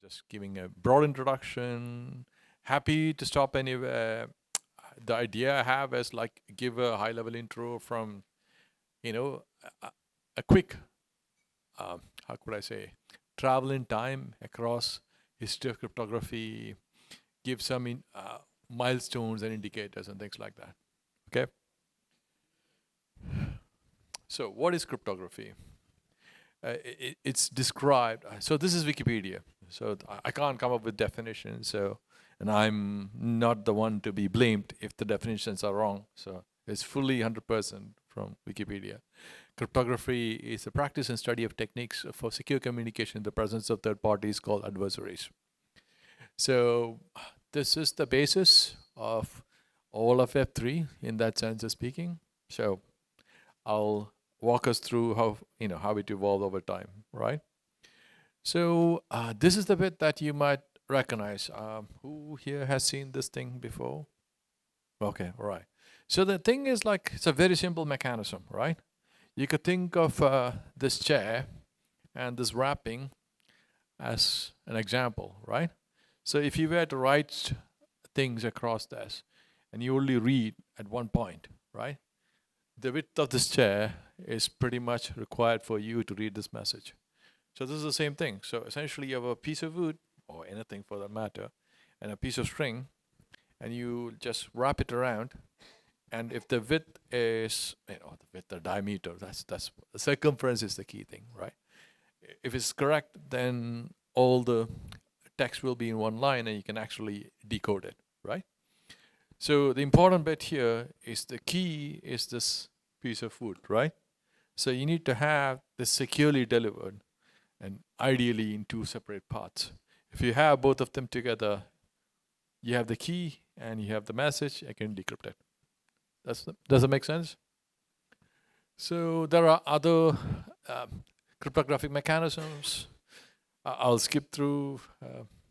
Just giving a broad introduction. Happy to stop anywhere. The idea I have is like give a high-level intro from, a quick, how could I say, travel in time across history of cryptography, give some milestones and indicators and things like that. Okay. So what is cryptography? It's described. So this is Wikipedia. So I can't come up with definitions. So, and I'm not the one to be blamed if the definitions are wrong. So it's fully 100% from Wikipedia. Cryptography is the practice and study of techniques for secure communication in the presence of third parties called adversaries. So this is the basis of all of F3 in that sense of speaking. So I'll walk us through how it evolved over time, right? So this is the bit that you might recognize. Who here has seen this thing before? Okay, all right. So the thing is like, it's a very simple mechanism, right? You could think of this chair and this wrapping as an example, right? So if you were to write things across this and you only read at one point, right? The width of this chair is pretty much required for you to read this message. So this is the same thing. So essentially you have a piece of wood, or anything for that matter, and a piece of string, and you just wrap it around. And if the width is, the width or diameter, that's the circumference is the key thing, right? If it's correct, then all the text will be in one line and you can actually decode it, right? So the important bit here is the key is this piece of wood, right? So you need to have this securely delivered and ideally in two separate parts. If you have both of them together, you have the key and you have the message, I can decrypt it. Does that make sense? So there are other cryptographic mechanisms. I'll skip through.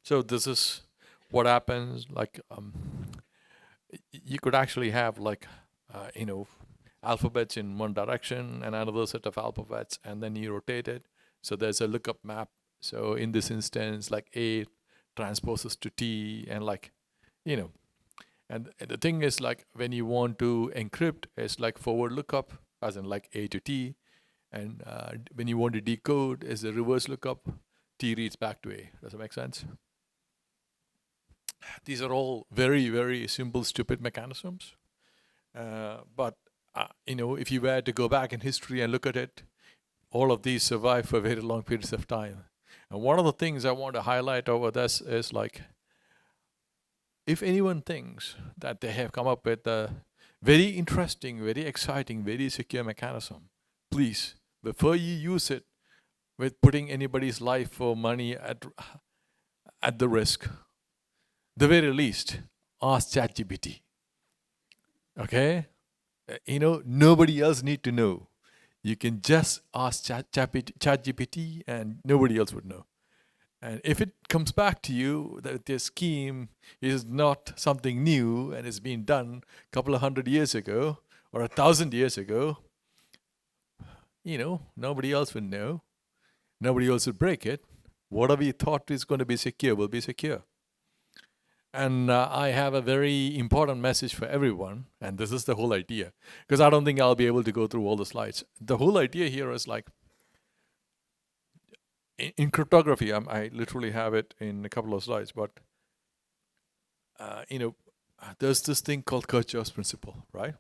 So this is what happens. Like you could actually have like alphabets in one direction and another set of alphabets, and then you rotate it. So there's a lookup map. So in this instance, like A transposes to T, and like, and the thing is like when you want to encrypt, it's like forward lookup, as in like A to T, and when you want to decode, is the reverse lookup, T reads back to A. Does that make sense? These are all very, very simple, stupid mechanisms. But if you were to go back in history and look at it, all of these survive for very long periods of time. And one of the things I want to highlight over this is like, if anyone thinks that they have come up with a very interesting, very exciting, very secure mechanism, please, before you use it with putting anybody's life or money at the risk, the very least, ask ChatGPT. Okay? Nobody else need to know. You can just ask ChatGPT and nobody else would know. And if it comes back to you that this scheme is not something new and it's been done a couple of 100 years ago or 1,000 years ago, nobody else would know. Nobody else would break it. Whatever you thought is going to be secure will be secure. And I have a very important message for everyone, and this is the whole idea, because I don't think I'll be able to go through all the slides. The whole idea here is like, in cryptography, I literally have it in a couple of slides, but there's this thing called Kirchhoff's principle, right?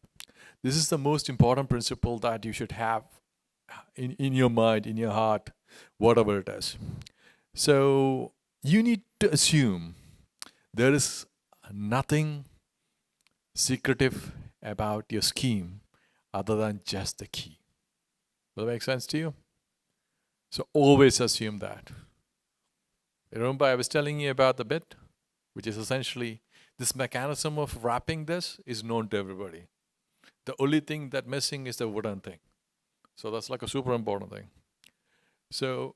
This is the most important principle that you should have in your mind, in your heart, whatever it is. So you need to assume there is nothing secretive about your scheme other than just the key. Does that make sense to you? So always assume that. Remember I was telling you about the bit, which is essentially this mechanism of wrapping this is known to everybody. The only thing that's missing is the wooden thing. So that's like a super important thing. So,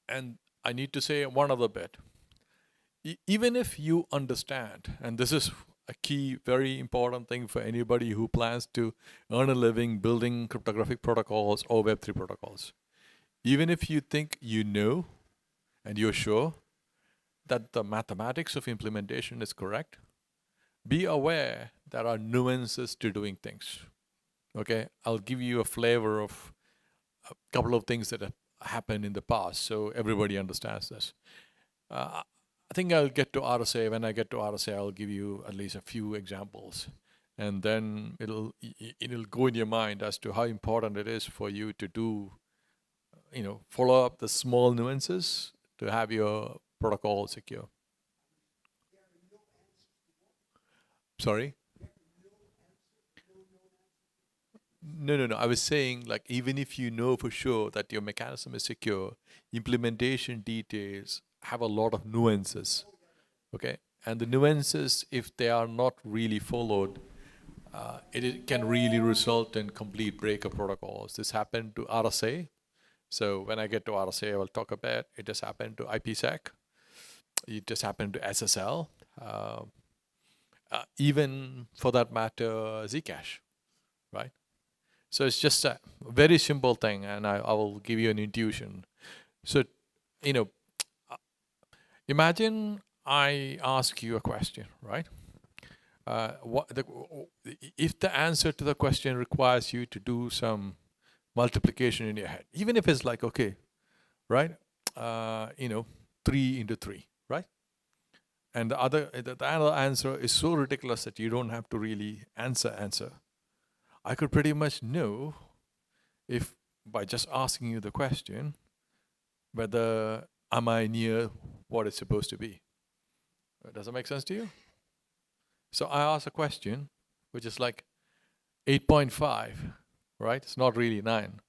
and I need to say one other bit. Even if you understand, and this is a key, very important thing for anybody who plans to earn a living building cryptographic protocols or Web3 protocols. Even if you think you know and you're sure, that the mathematics of implementation is correct, be aware there are nuances to doing things. Okay, I'll give you a flavor of a couple of things that have happened in the past so everybody understands this. I think I'll get to RSA. When I get to RSA, I'll give you at least a few examples. And then it'll go in your mind as to how important it is for you to do, follow up the small nuances to have your protocol secure. Sorry? No. I was saying, like, even if you know for sure that your mechanism is secure, implementation details have a lot of nuances. Okay? And the nuances, if they are not really followed, it can really result in complete break of protocols. This happened to RSA. So when I get to RSA, I will talk about it. Just happened to IPsec. It just happened to SSL. Even for that matter, Zcash, right? So it's just a very simple thing, and I will give you an intuition. So, imagine I ask you a question, right? If the answer to the question requires you to do some multiplication in your head, even if it's like, okay, right, 3 into 3, right? And the other answer is so ridiculous that you don't have to really answer. I could pretty much know if by just asking you the question whether am I near what it's supposed to be. Does that make sense to you? So I ask a question which is like 8.5, right? It's not really 9.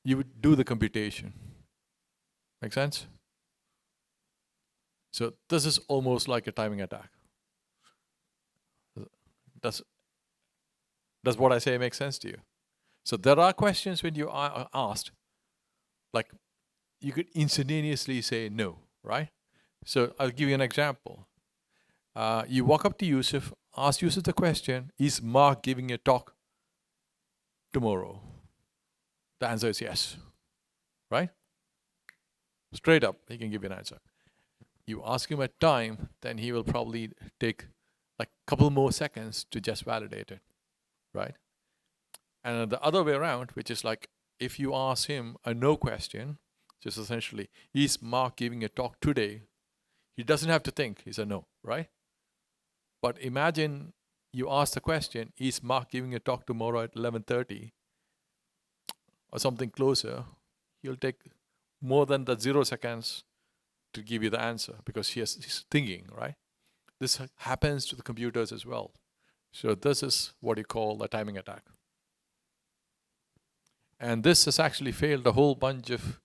You would do the computation. Make sense? So this is almost like a timing attack. Does what I say make sense to you? So there are questions when you are asked, like you could instantaneously say no, right? So I'll give you an example. You walk up to Yusuf, ask Yusuf the question, is Mark giving a talk tomorrow? The answer is yes, right? Straight up, he can give you an answer. You ask him a time, then he will probably take like a couple more seconds to just validate it, right? And the other way around, which is like if you ask him a no question, just essentially, is Mark giving a talk today? He doesn't have to think, he's a no, right? But imagine you ask the question, is Mark giving a talk tomorrow at 11:30 or something closer? He'll take more than the 0 seconds to give you the answer because he's thinking, right? This happens to the computers as well. So this is what you call a timing attack. And this has actually failed a whole bunch of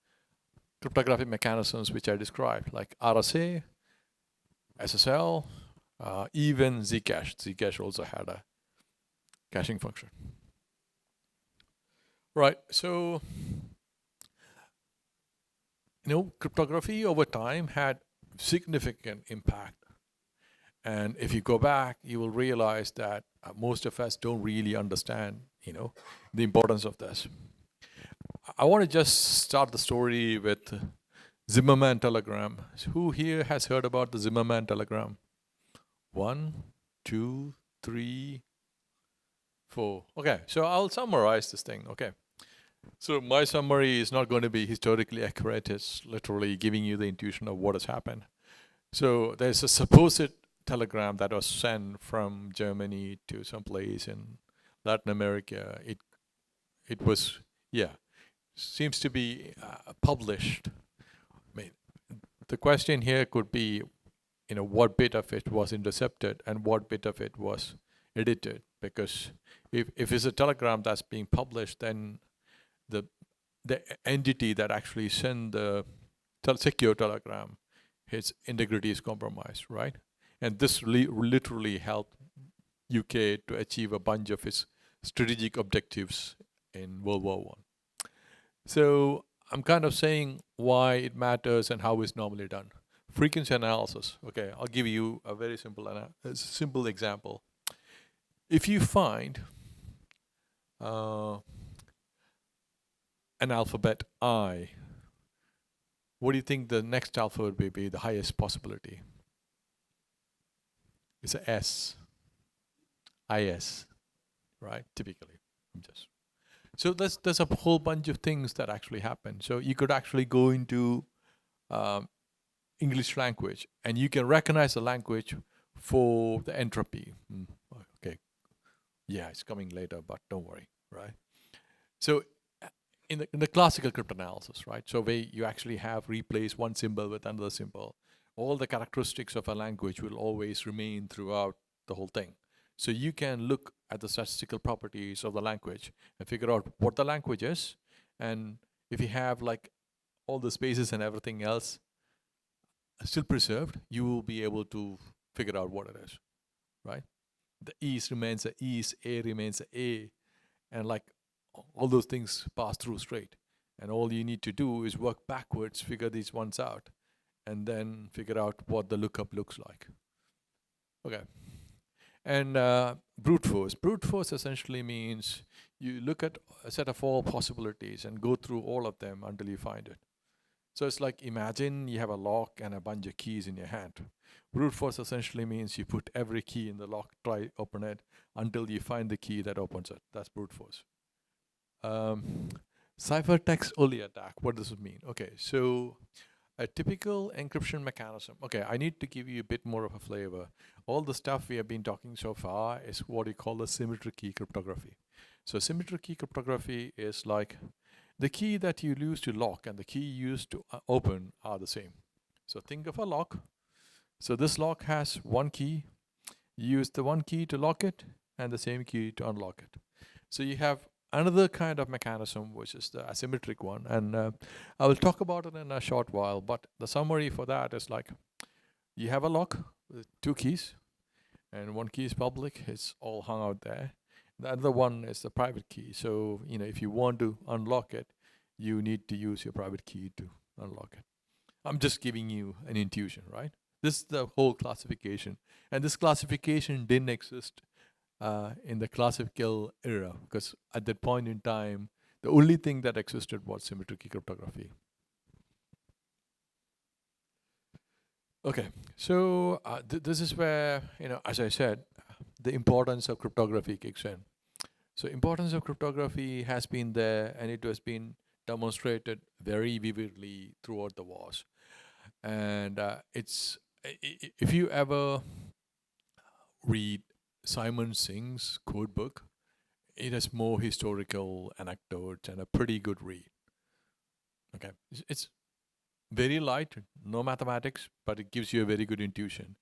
cryptographic mechanisms which I described, like RSA, SSL, even Zcash. Zcash also had a caching function. Right, so cryptography over time had significant impact. And if you go back, you will realize that most of us don't really understand, the importance of this. I want to just start the story with Zimmerman telegram. Who here has heard about the Zimmerman telegram? 1, 2, 3, 4. Okay, so I'll summarize this thing. Okay. So my summary is not going to be historically accurate. It's literally giving you the intuition of what has happened. So there's a supposed telegram that was sent from Germany to some place in Latin America. It was, seems to be published. I mean, the question here could be, what bit of it was intercepted and what bit of it was edited. Because if it's a telegram that's being published, then the entity that actually sent the secure telegram, its integrity is compromised, right? And this literally helped UK to achieve a bunch of its strategic objectives in World War I. So I'm kind of saying why it matters and how it's normally done. Frequency analysis. Okay, I'll give you a very simple example. If you find an alphabet I, what do you think the next alphabet would be the highest possibility? It's a S, IS, right? Typically, so there's a whole bunch of things that actually happen. So you could actually go into English language, and you can recognize the language for the entropy. Okay, yeah, it's coming later, but don't worry, right? So in the classical cryptanalysis, right? So where you actually have replaced one symbol with another symbol, all the characteristics of a language will always remain throughout the whole thing. So you can look at the statistical properties of the language and figure out what the language is. And if you have like all the spaces and everything else still preserved, you will be able to figure out what it is, right? The E's remains the E's, A remains the A, and like all those things pass through straight. And all you need to do is work backwards, figure these ones out, and then figure out what the lookup looks like. Okay. And brute force. Brute force essentially means you look at a set of all possibilities and go through all of them until you find it. So it's like, imagine you have a lock and a bunch of keys in your hand. Brute force essentially means you put every key in the lock, try open it until you find the key that opens it. That's brute force. Ciphertext only attack. What does it mean? Okay, so a typical encryption mechanism. Okay, I need to give you a bit more of a flavor. All the stuff we have been talking so far is what we call the symmetric key cryptography. So symmetric key cryptography is like the key that you use to lock and the key used to open are the same. So think of a lock. So this lock has one key. You use the one key to lock it and the same key to unlock it. So you have another kind of mechanism, which is the asymmetric one. And I will talk about it in a short while, but the summary for that is like, you have a lock with two keys, and one key is public, it's all hung out there. The other one is the private key. So, you know, if you want to unlock it, you need to use your private key to unlock it. I'm just giving you an intuition, right? This is the whole classification. And this classification didn't exist in the classical era, because at that point in time, the only thing that existed was symmetric key cryptography. Okay, so this is where, you know, as I said, the importance of cryptography kicks in. So importance of cryptography has been there, and it has been demonstrated very vividly throughout the wars. And if you ever read Simon Singh's code book, it has more historical anecdotes and a pretty good read. Okay, it's very light, no mathematics, but it gives you a very good intuition.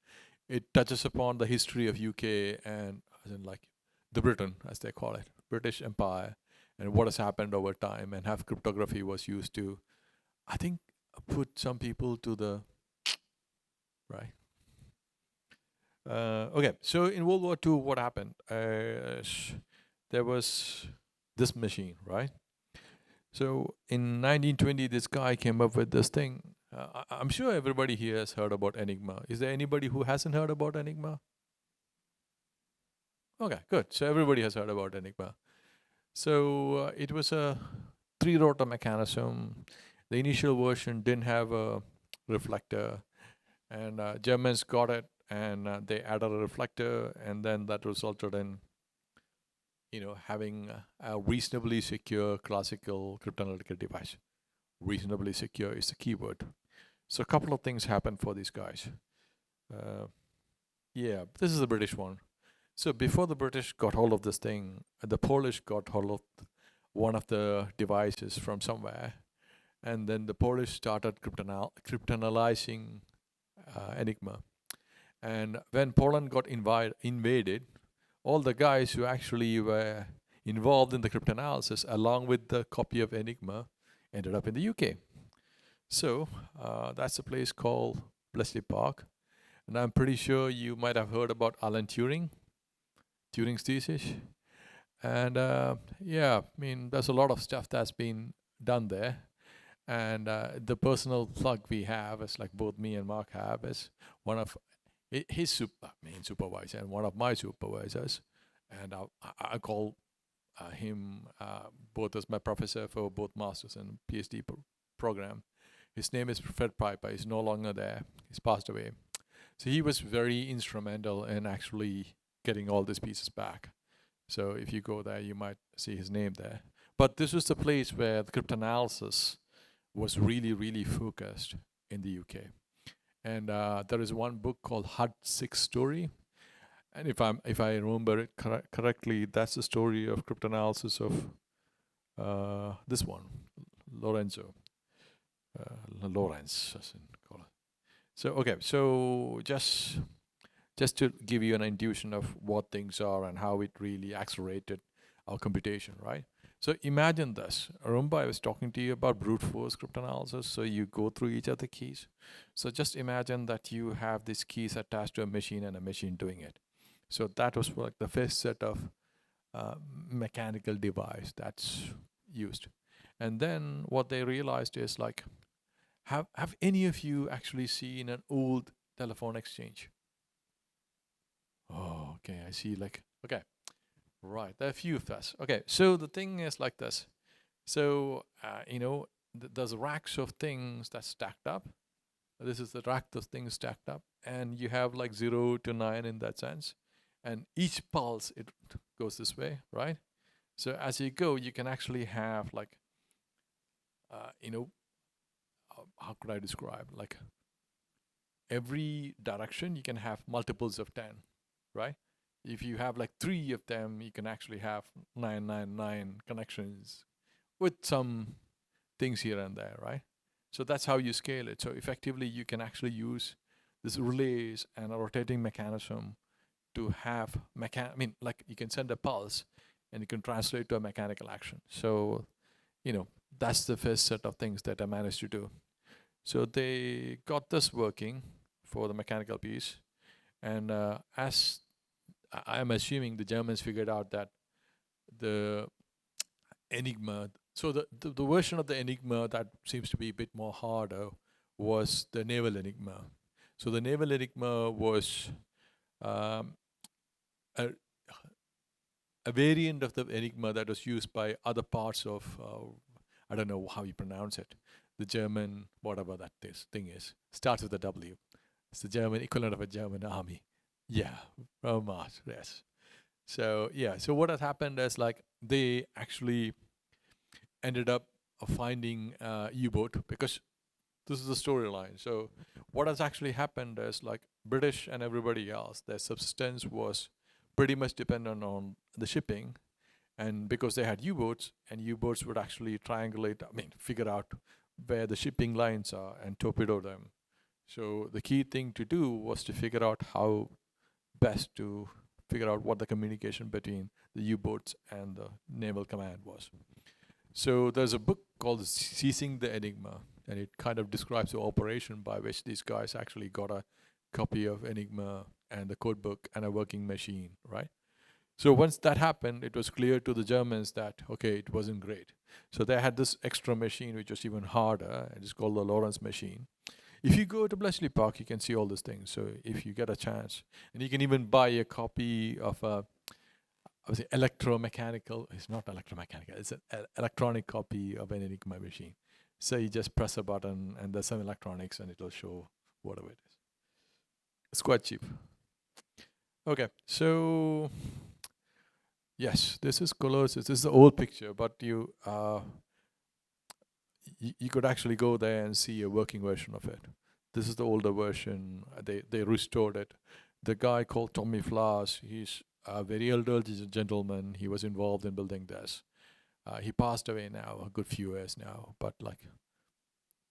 It touches upon the history of UK and, as in like, the Britain, as they call it, British Empire, and what has happened over time, and how cryptography was used to, I think, put some people to the right. Okay, so in World War II, what happened? There was this machine, right? So in 1920, this guy came up with this thing. I'm sure everybody here has heard about Enigma. Is there anybody who hasn't heard about Enigma? Okay, good. So everybody has heard about Enigma. So it was a three-rotor mechanism. The initial version didn't have a reflector, and Germans got it, and they added a reflector, and then that resulted in, you know, having a reasonably secure classical cryptanalytical device. Reasonably secure is the keyword. So a couple of things happened for these guys. Yeah, this is the British one. So before the British got hold of this thing, the Polish got hold of one of the devices from somewhere, and then the Polish started cryptanalyzing Enigma. And when Poland got invaded, all the guys who actually were involved in the cryptanalysis, along with the copy of Enigma, ended up in the UK. So that's a place called Bletchley Park. And I'm pretty sure you might have heard about Alun Turing, Turing's thesis. And yeah, I mean, there's a lot of stuff that's been done there. And the personal plug we have, is like both me and Mark have, is one of his main supervisor and one of my supervisors. And I call him both as my professor for both master's and PhD program. His name is Fred Piper. He's no longer there. He's passed away. So he was very instrumental in actually getting all these pieces back. So if you go there, you might see his name there. But this was the place where the cryptanalysis was really, really focused in the UK. And there is one book called HUD-6 Story. And if I remember it correctly, that's the story of cryptanalysis of this one, Lorenzo. Lorenz, as in call it. So okay, so just to give you an intuition of what things are and how it really accelerated our computation, right? So imagine this. Remember I was talking to you about brute force cryptanalysis. So you go through each of the keys. So just imagine that you have these keys attached to a machine and a machine doing it. So that was like the first set of mechanical device that's used. And then what they realized is like, have any of you actually seen an old telephone exchange? Oh, okay, I see, like, okay. Right, there are a few of us. Okay, so the thing is like this. So, you know, there's racks of things that's stacked up. This is the rack of things stacked up. And you have like 0 to 9 in that sense. And each pulse, it goes this way, right? So as you go, you can actually have like, you know, how could I describe? Like every direction, you can have multiples of 10, right? If you have like 3 of them, you can actually have 999 connections with some things here and there, right? So that's how you scale it. So effectively, you can actually use this relays and a rotating mechanism to have like you can send a pulse and you can translate to a mechanical action. So, you know, that's the first set of things that I managed to do. So they got this working for the mechanical piece. And as I'm assuming the Germans figured out that the Enigma, so the version of the Enigma that seems to be a bit more harder was the naval Enigma. So the naval Enigma was a variant of the Enigma that was used by other parts of, I don't know how you pronounce it, the German, whatever that thing is, starts with a W. It's the German equivalent of a German army. Yeah, Mars, yes. So yeah, so what has happened is like they actually ended up finding U-boat, because this is the storyline. So what has actually happened is like British and everybody else, their subsistence was pretty much dependent on the shipping. And because they had U-boats, and U-boats would actually triangulate, figure out where the shipping lines are and torpedo them. So the key thing to do was to figure out how best to figure out what the communication between the U-boats and the naval command was. So there's a book called Seizing the Enigma, and it kind of describes the operation by which these guys actually got a copy of Enigma and the code book and a working machine, right? So once that happened, it was clear to the Germans that, okay, it wasn't great. So they had this extra machine, which was even harder, and it's called the Lorenz machine. If you go to Bletchley Park, you can see all these things. So if you get a chance, and you can even buy a copy of a, I would say electromechanical, it's not electromechanical, it's an electronic copy of an Enigma machine. So you just press a button and there's some electronics and it'll show whatever it is. It's quite cheap. Okay, so yes, this is Colossus. This is the old picture, but you could actually go there and see a working version of it. This is the older version. They restored it. The guy called Tommy Flowers, he's a very elderly gentleman. He was involved in building this. He passed away now, a good few years now. But like,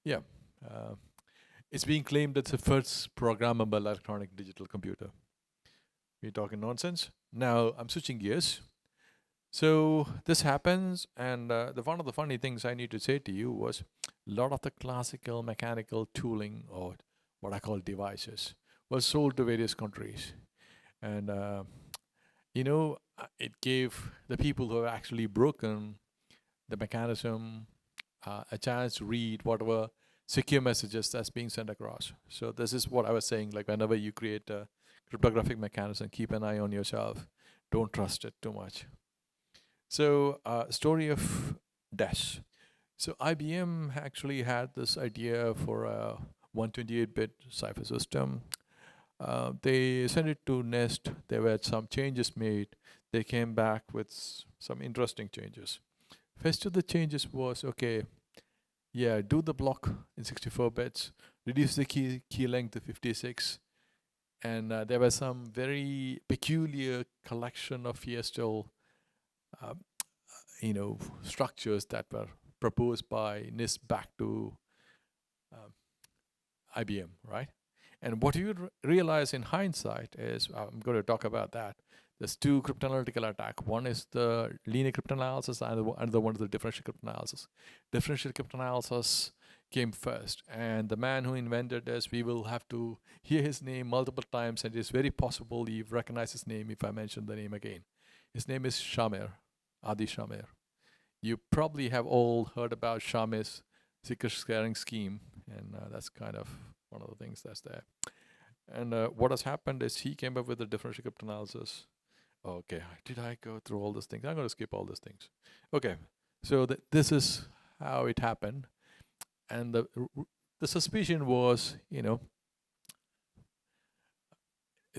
yeah, it's being claimed it's the first programmable electronic digital computer. We're talking nonsense. Now I'm switching gears. So this happens, and one of the funny things I need to say to you was a lot of the classical mechanical tooling, or what I call devices, was sold to various countries. And, you know, it gave the people who have actually broken the mechanism a chance to read whatever secure messages that's being sent across. So this is what I was saying, like whenever you create a cryptographic mechanism, keep an eye on yourself. Don't trust it too much. So story of DES. So IBM actually had this idea for a 128-bit cipher system. They sent it to Nest. There were some changes made. They came back with some interesting changes. First of the changes was, okay, yeah, do the block in 64 bits, reduce the key length to 56, and there was some very peculiar collection of Fiestal, structures that were proposed by NIST back to IBM, right? And what you realize in hindsight is, I'm going to talk about that. There's two cryptanalytical attacks. One is the linear cryptanalysis, and the other one is the differential cryptanalysis. Differential cryptanalysis came first, and the man who invented this, we will have to hear his name multiple times, and it's very possible you recognize his name if I mention the name again. His name is Shamir, Adi Shamir. You probably have all heard about Shamir's secret scaring scheme, and that's kind of one of the things that's there. And what has happened is he came up with the differential cryptanalysis. Okay, did I go through all these things? I'm going to skip all these things. Okay, so this is how it happened. And the suspicion was,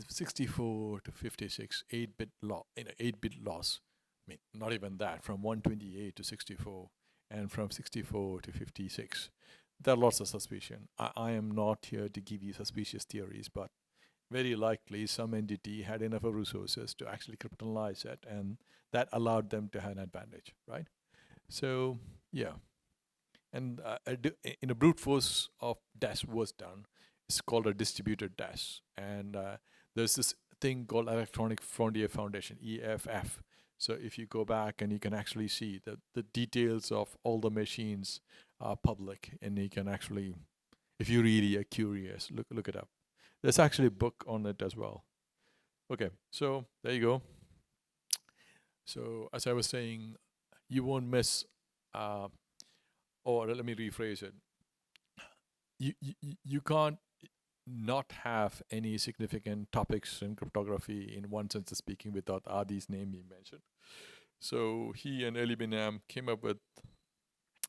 64 to 56, 8-bit loss, 8-bit loss. I mean, not even that, from 128 to 64, and from 64 to 56. There are lots of suspicion. I am not here to give you suspicious theories, but very likely some entity had enough of resources to actually cryptanalyze it, and that allowed them to have an advantage, right? So, yeah. And in a brute force of DES was done. It's called a distributed DES. And there's this thing called Electronic Frontier Foundation, EFF. So if you go back and you can actually see that the details of all the machines are public, and you can actually, if you really are curious, look it up. There's actually a book on it as well. Okay, so there you go. So as I was saying, you won't miss, or let me rephrase it. You can't not have any significant topics in cryptography in one sense of speaking without Adi's name being mentioned. So he and Eli Binam came up with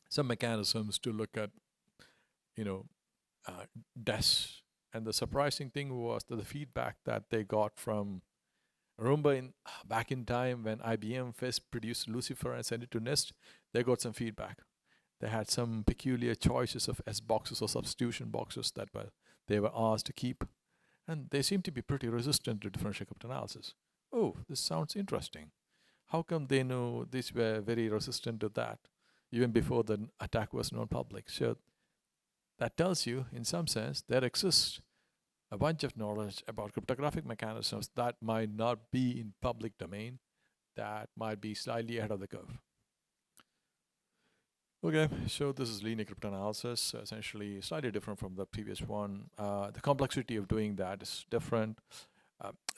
some mechanisms to look at, DES. And the surprising thing was that the feedback that they got from, remember back in time when IBM first produced Lucifer and sent it to NIST, they got some feedback. They had some peculiar choices of S boxes or substitution boxes that they were asked to keep. And they seem to be pretty resistant to differential cryptanalysis. Oh, this sounds interesting. How come they know these were very resistant to that, even before the attack was known public? So that tells you, in some sense, there exists a bunch of knowledge about cryptographic mechanisms that might not be in public domain, that might be slightly ahead of the curve. Okay, so this is linear cryptanalysis, essentially slightly different from the previous one. The complexity of doing that is different.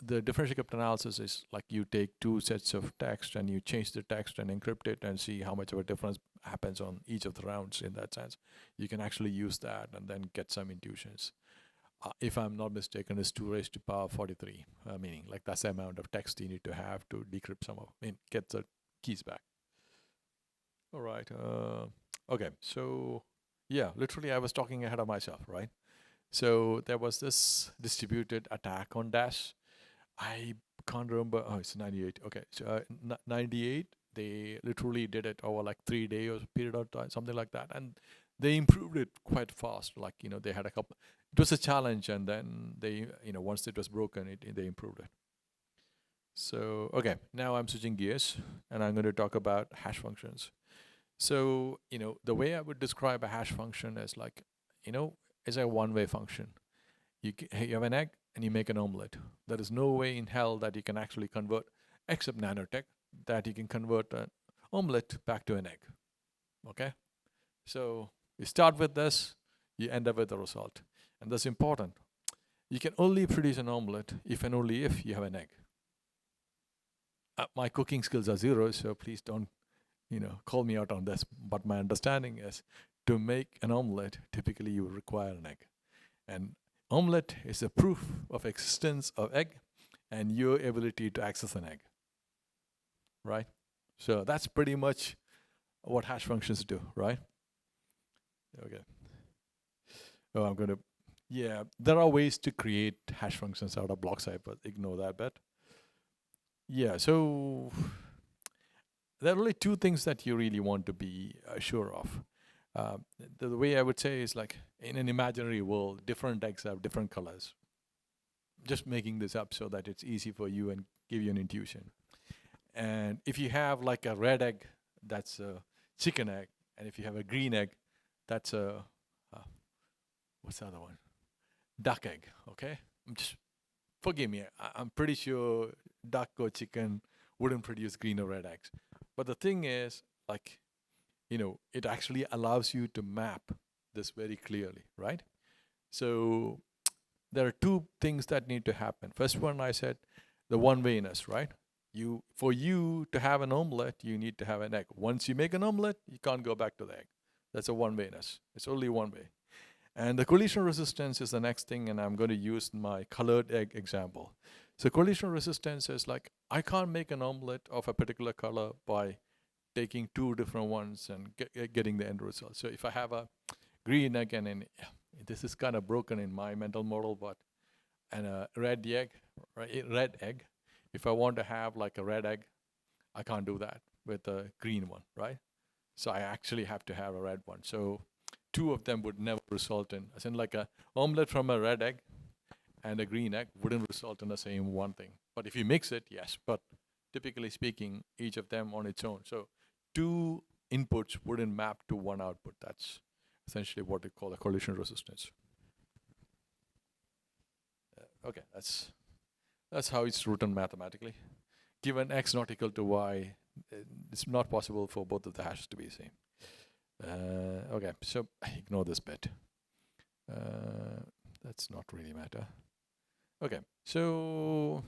The differential cryptanalysis is like you take two sets of text and you change the text and encrypt it and see how much of a difference happens on each of the rounds. In that sense, you can actually use that and then get some intuitions. If I'm not mistaken, it's 2 raised to power 43, meaning like that's the amount of text you need to have to decrypt some of, get the keys back. All right. Okay. So yeah, literally I was talking ahead of myself, right? So there was this distributed attack on Dash. I can't remember. Oh, it's 98. Okay. So 98, they literally did it over like 3 days period of time, something like that. And they improved it quite fast. Like, they had a couple, it was a challenge. And then they, once it was broken, they improved it. So, okay, now I'm switching gears and I'm going to talk about hash functions. So, the way I would describe a hash function is like, it's a one-way function. You have an egg and you make an omelette. There is no way in hell that you can actually convert, except nanotech, that you can convert an omelette back to an egg. Okay? So you start with this, you end up with the result. And that's important. You can only produce an omelette if and only if you have an egg. My cooking skills are zero, so please don't call me out on this, but my understanding is to make an omelette, typically you require an egg. And omelette is a proof of existence of egg and your ability to access an egg, right? So that's pretty much what hash functions do, right? Okay. Oh, I'm going to Yeah, there are ways to create hash functions out of block cipher. Ignore that bit. Yeah, so there are only two things that you really want to be sure of. The way I would say is like in an imaginary world, different eggs have different colors. Just making this up so that it's easy for you and give you an intuition. And if you have like a red egg, that's a chicken egg. And if you have a green egg, that's a, what's the other one? Duck egg, okay? Just forgive me. I'm pretty sure duck or chicken wouldn't produce green or red eggs. But the thing is, like, it actually allows you to map this very clearly, right? So there are two things that need to happen. First one, I said, the one-wayness, right? For you to have an omelette, you need to have an egg. Once you make an omelette, you can't go back to the egg. That's a one-wayness. It's only one way. And the collision resistance is the next thing, and I'm going to use my colored egg example. So collision resistance is like, I can't make an omelette of a particular color by taking two different ones and getting the end result. So if I have a green egg and this is kind of broken in my mental model, but and a red egg, red egg. If I want to have like a red egg, I can't do that with a green one, right? So I actually have to have a red one. So two of them would never result in, as in like a omelette from a red egg and a green egg wouldn't result in the same one thing. But if you mix it, yes. But typically speaking, each of them on its own. So two inputs wouldn't map to one output. That's essentially what we call a collision resistance. Okay, that's how it's written mathematically. Given x not equal to y, it's not possible for both of the hashes to be the same. Okay, so ignore this bit. That's not really matter. Okay, so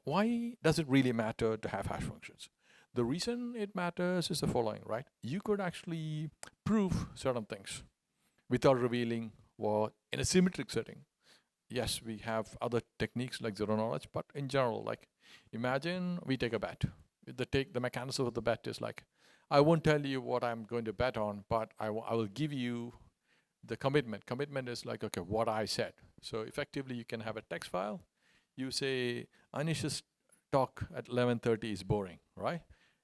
why does it really matter to have hash functions? The reason it matters is the following, right? You could actually prove certain things without revealing what in a symmetric setting. Yes, we have other techniques like zero knowledge, but in general, like imagine we take a bet. The mechanism of the bet is like, I won't tell you what I'm going to bet on, but I will give you the commitment. Commitment is like, okay, what I said. So effectively, you can have a text file. You say, Anish's talk at 11:30 is boring, right?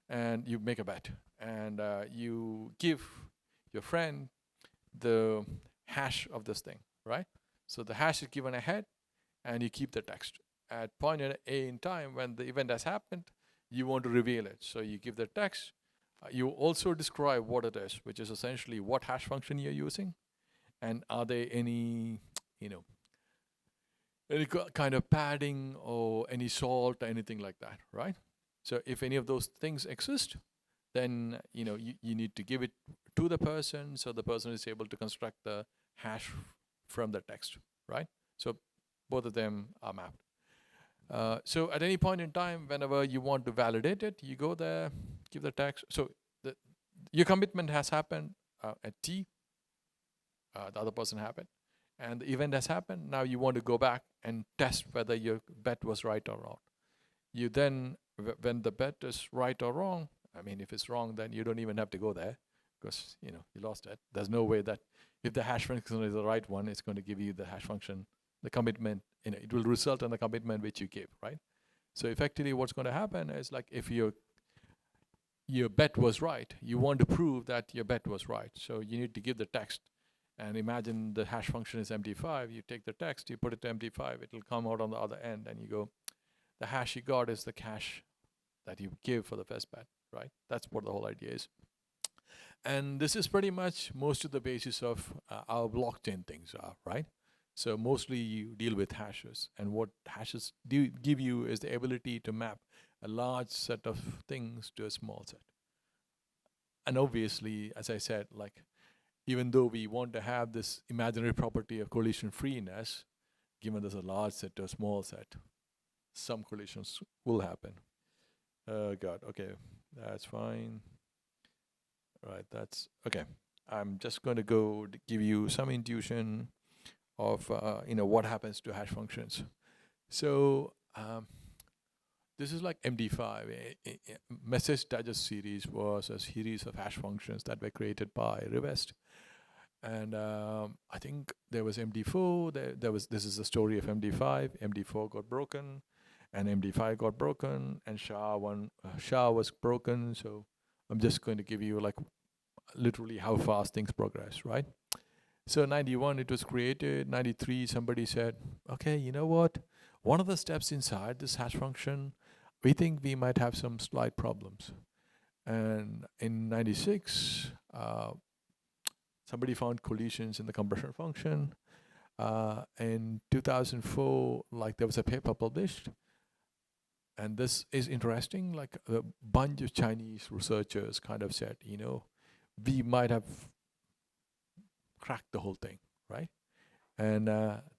And you make a bet. And you give your friend the hash of this thing, right? So the hash is given ahead, and you keep the text. At point A in time, when the event has happened, you want to reveal it. So you give the text. You also describe what it is, which is essentially what hash function you're using, and are there any, any kind of padding or any salt or anything like that, right? So if any of those things exist, then you need to give it to the person, so the person is able to construct the hash from the text, right? So both of them are mapped. So at any point in time, whenever you want to validate it, you go there, give the text. So your commitment has happened at T, the other person happened, and the event has happened. Now you want to go back and test whether your bet was right or wrong. You then, when the bet is right or wrong, I mean, if it's wrong, then you don't even have to go there because you lost it. There's no way that if the hash function is the right one, it's going to give you the hash function, the commitment. It will result in the commitment which you gave, right? So effectively, what's going to happen is like if your bet was right, you want to prove that your bet was right. So you need to give the text. And imagine the hash function is MD5. You take the text, you put it to MD5. It will come out on the other end, and you go, the hash you got is the cache that you give for the first bet, right? That's what the whole idea is. And this is pretty much most of the basis of our blockchain things are, right? So mostly you deal with hashes, and what hashes give you is the ability to map a large set of things to a small set. And obviously, as I said, like even though we want to have this imaginary property of collision freeness, given there's a large set to a small set, some collisions will happen. Oh God, okay, that's fine. Right, that's okay. I'm just going to go give you some intuition of what happens to hash functions. So this is like MD5. Message digest series was a series of hash functions that were created by Rivest. And I think there was MD4. This is the story of MD5. MD4 got broken, and MD5 got broken, and SHA was broken. So I'm just going to give you like literally how fast things progress, right? So 91 it was created. 93 somebody said, okay, you know what? One of the steps inside this hash function, we think we might have some slight problems. And in 96, somebody found collisions in the compression function. In 2004, like there was a paper published, and this is interesting, like a bunch of Chinese researchers kind of said, you know, we might have cracked the whole thing, right? And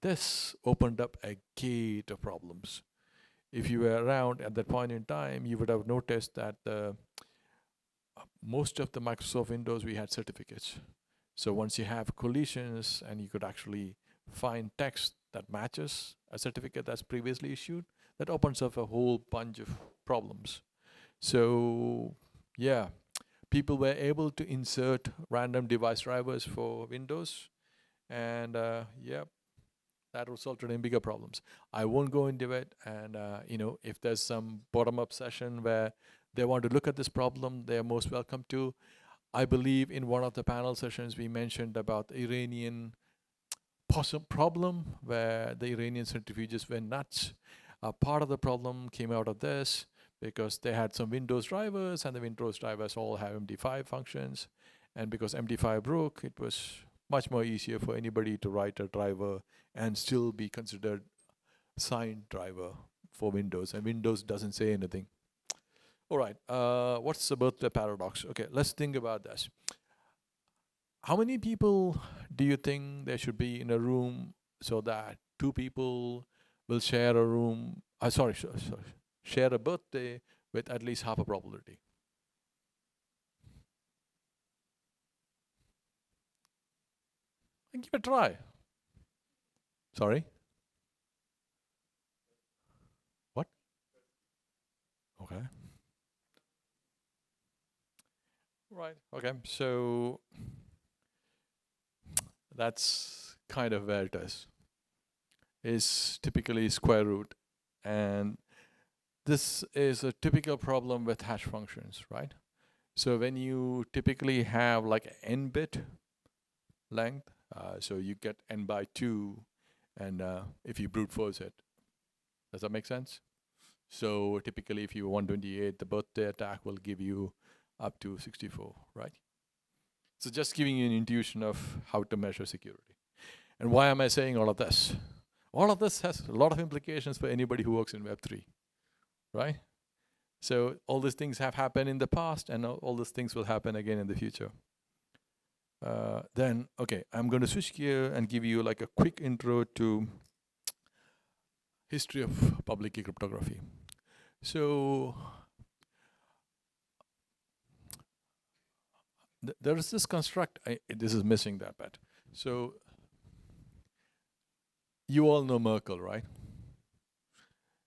this opened up a gate of problems. If you were around at that point in time, you would have noticed that most of the Microsoft Windows, we had certificates. So once you have collisions and you could actually find text that matches a certificate that's previously issued, that opens up a whole bunch of problems. So yeah, people were able to insert random device drivers for Windows, and yeah, that resulted in bigger problems. I won't go into it, and you know, if there's some bottom-up session where they want to look at this problem, they are most welcome to. I believe in one of the panel sessions we mentioned about the Iranian problem where the Iranian centrifuges went nuts. Part of the problem came out of this because they had some Windows drivers, and the Windows drivers all have MD5 functions. And because MD5 broke, it was much more easier for anybody to write a driver and still be considered signed driver for Windows. And Windows doesn't say anything. All right, what's the birthday paradox? Okay, let's think about this. How many people do you think there should be in a room so that two people will share a room, share a birthday with at least half a probability? And give it a try. Sorry? What? Okay. Right, okay, so that's kind of where it is typically square root. And this is a typical problem with hash functions, right? So when you typically have like n bit length, so you get n by 2, and if you brute force it, does that make sense? So typically if you 128, the birthday attack will give you up to 64, right? So just giving you an intuition of how to measure security. And why am I saying all of this? All of this has a lot of implications for anybody who works in Web3, right? So all these things have happened in the past, and all these things will happen again in the future. Then, okay, I'm going to switch gear and give you like a quick intro to history of public key cryptography. So there is this construct, this is missing that bit. So you all know Merkle, right?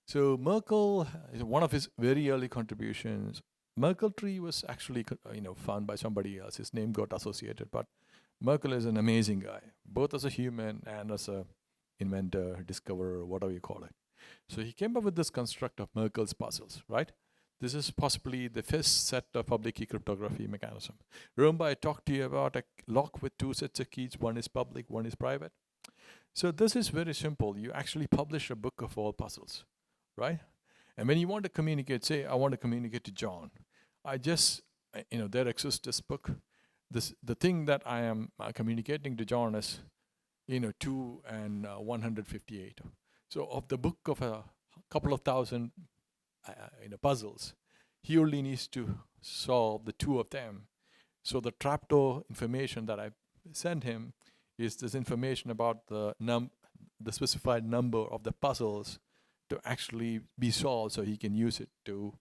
So Merkle, one of his very early contributions, Merkle tree was actually found by somebody else. His name got associated, but Merkle is an amazing guy, both as a human and as a inventor, discoverer, whatever you call it. So he came up with this construct of Merkle's puzzles, right? This is possibly the first set of public key cryptography mechanism. Remember I talked to you about a lock with two sets of keys, one is public, one is private. So this is very simple. You actually publish a book of all puzzles, right? And when you want to communicate, say I want to communicate to John, I just, there exists this book. The thing that I am communicating to John is, 2 and 158. So of the book of a couple of thousand puzzles, he only needs to solve the 2 of them. So the trapdoor information that I send him is this information about the specified number of the puzzles to actually be solved, so he can use it to,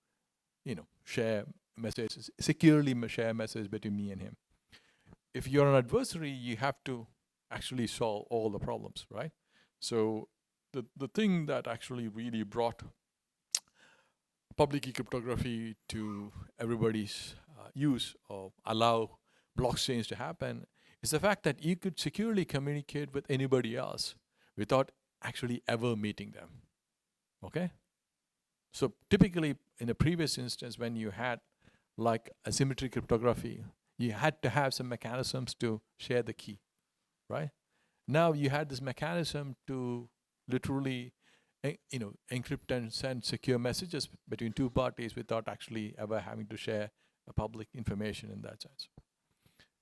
share messages, securely share messages between me and him. If you're an adversary, you have to actually solve all the problems, right? So the thing that actually really brought public key cryptography to everybody's use, or allow blockchains to happen, is the fact that you could securely communicate with anybody else without actually ever meeting them. Okay? So typically, in a previous instance, when you had like asymmetric cryptography, you had to have some mechanisms to share the key, right? Now you had this mechanism to literally, encrypt and send secure messages between two parties without actually ever having to share public information in that sense.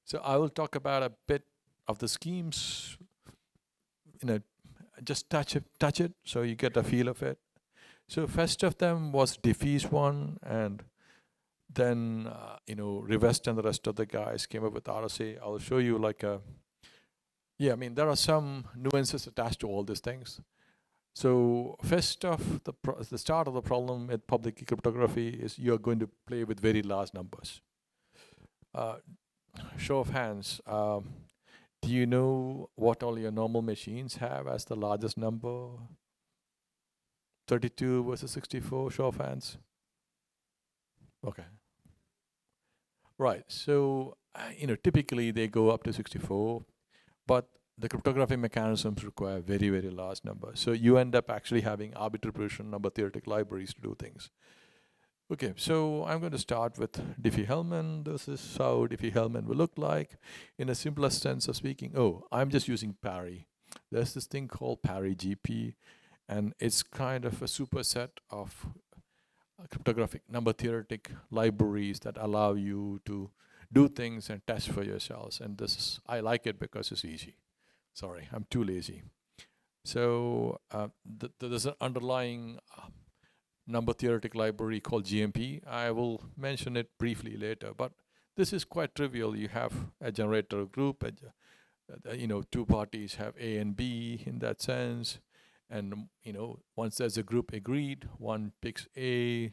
So I will talk about a bit of the schemes, just touch it so you get a feel of it. So first of them was Diffie's one, and then Rivest and the rest of the guys came up with RSA. I'll show you like there are some nuances attached to all these things. So first of the start of the problem with public key cryptography is you're going to play with very large numbers. Show of hands. Do you know what all your normal machines have as the largest number? 32 versus 64, show of hands. Okay. Right, so, typically they go up to 64, but the cryptographic mechanisms require very, very large numbers. So you end up actually having arbitrary precision number theoretic libraries to do things. Okay, so I'm going to start with Diffie Hellman. This is how Diffie Hellman will look like. In a simplest sense of speaking, I'm just using parity. There's this thing called parity GP, and it's kind of a superset of cryptographic number theoretic libraries that allow you to do things and test for yourselves. And I like it because it's easy. Sorry, I'm too lazy. So there's an underlying number theoretic library called GMP. I will mention it briefly later, but this is quite trivial. You have a generator group, two parties have A and B in that sense. And, once there's a group agreed, one picks A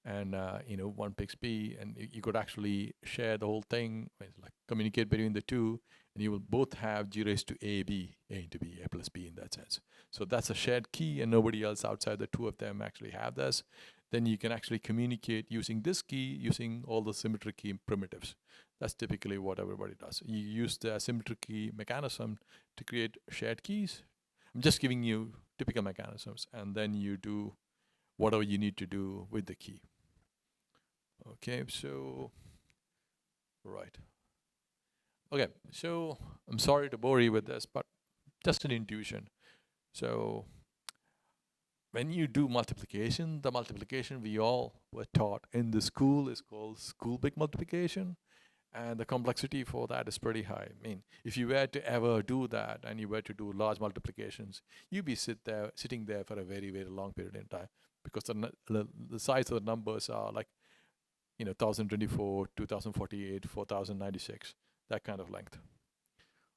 and, one picks B, and you could actually share the whole thing, like communicate between the two, and you will both have G raised to A into B, A plus B in that sense. So that's a shared key, and nobody else outside the two of them actually have this. Then you can actually communicate using this key, using all the symmetric key primitives. That's typically what everybody does. You use the symmetric key mechanism to create shared keys. I'm just giving you typical mechanisms, and then you do whatever you need to do with the key. Okay, so, right. Okay, so I'm sorry to bore you with this, but just an intuition. So when you do multiplication, the multiplication we all were taught in the school is called school big multiplication. And the complexity for that is pretty high. I mean, if you were to ever do that and you were to do large multiplications, you'd be sitting there for a very, very long period in time, because the size of the numbers are like, 1024, 2048, 4096, that kind of length.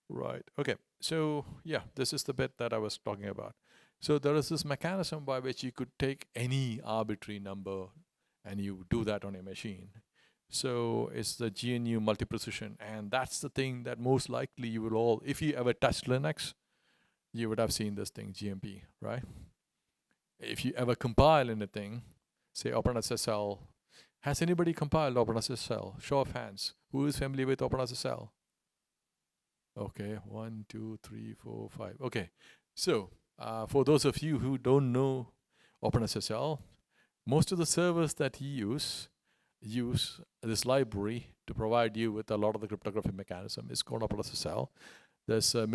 Right, okay. So yeah, this is the bit that I was talking about. So there is this mechanism by which you could take any arbitrary number and you do that on a machine. So it's the GNU multi-precision, and that's the thing that most likely you will all, if you ever touched Linux, you would have seen this thing, GMP, right? If you ever compile anything, say OpenSSL, has anybody compiled OpenSSL? Show of hands. Who is familiar with OpenSSL? Okay, 1, 2, 3, 4, 5. Okay, so for those of you who don't know OpenSSL, most of the servers that you use this library to provide you with a lot of the cryptographic mechanism. It's called OpenSSL. There's a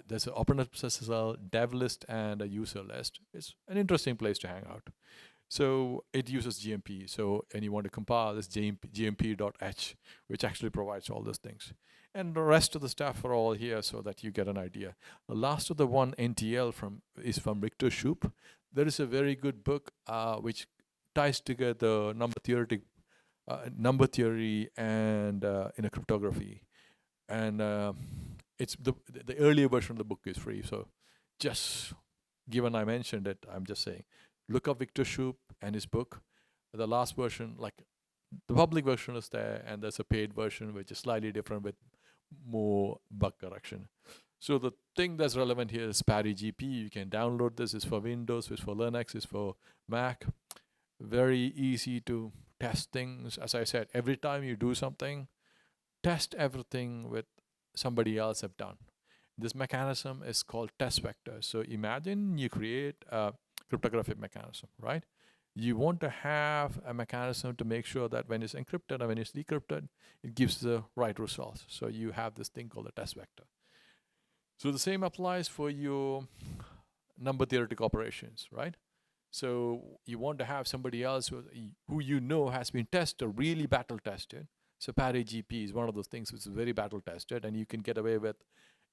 there's an OpenSSL dev list and a user list. It's an interesting place to hang out. So it uses GMP. So, and you want to compile this gmp.h, which actually provides all those things. And the rest of the stuff are all here so that you get an idea. The last of the one NTL is from Victor Shoup. There is a very good book which ties together number theory and cryptography. And it's the earlier version of the book is free. So just given I mentioned it, I'm just saying, look up Victor Shoup and his book. The last version, like the public version is there, and there's a paid version which is slightly different with more bug correction. So the thing that's relevant here is parity GP. You can download this. It's for Windows, it's for Linux, it's for Mac. Very easy to test things. As I said, every time you do something, test everything with somebody else have done. This mechanism is called test vector. So imagine you create a cryptographic mechanism, right? You want to have a mechanism to make sure that when it's encrypted and when it's decrypted, it gives the right results. So you have this thing called a test vector. So the same applies for your number theoretic operations, right? So you want to have somebody else who you know has been tested, really battle tested. So parity GP is one of those things which is very battle tested, and you can get away with,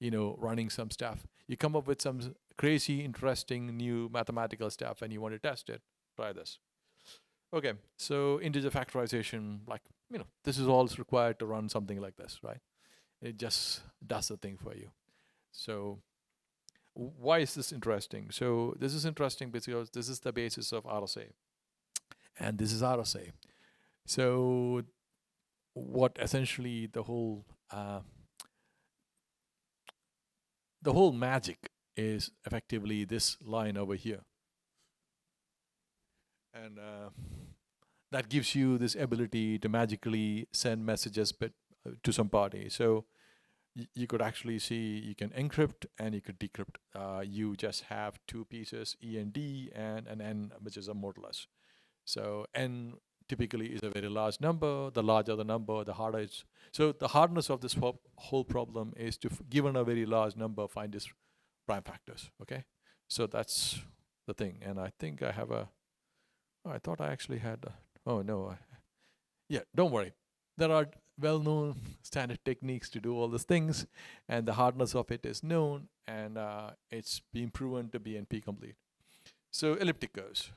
running some stuff. You come up with some crazy, interesting new mathematical stuff, and you want to test it. Try this. Okay, so integer factorization, this is all required to run something like this, right? It just does the thing for you. So why is this interesting? So this is interesting because this is the basis of RSA, and this is RSA. So what essentially the whole magic is effectively this line over here, and that gives you this ability to magically send messages to some party. So you could actually see you can encrypt and you could decrypt. You just have two pieces, E and D, and an N, which is a modulus. So N typically is a very large number. The larger the number, the harder it's. So the hardness of this whole problem is to, given a very large number, find its prime factors, okay? So that's the thing. And I think I have I thought I actually had, oh no. Yeah, don't worry. There are well-known standard techniques to do all these things, and the hardness of it is known, and it's been proven to be NP complete. So elliptic curves.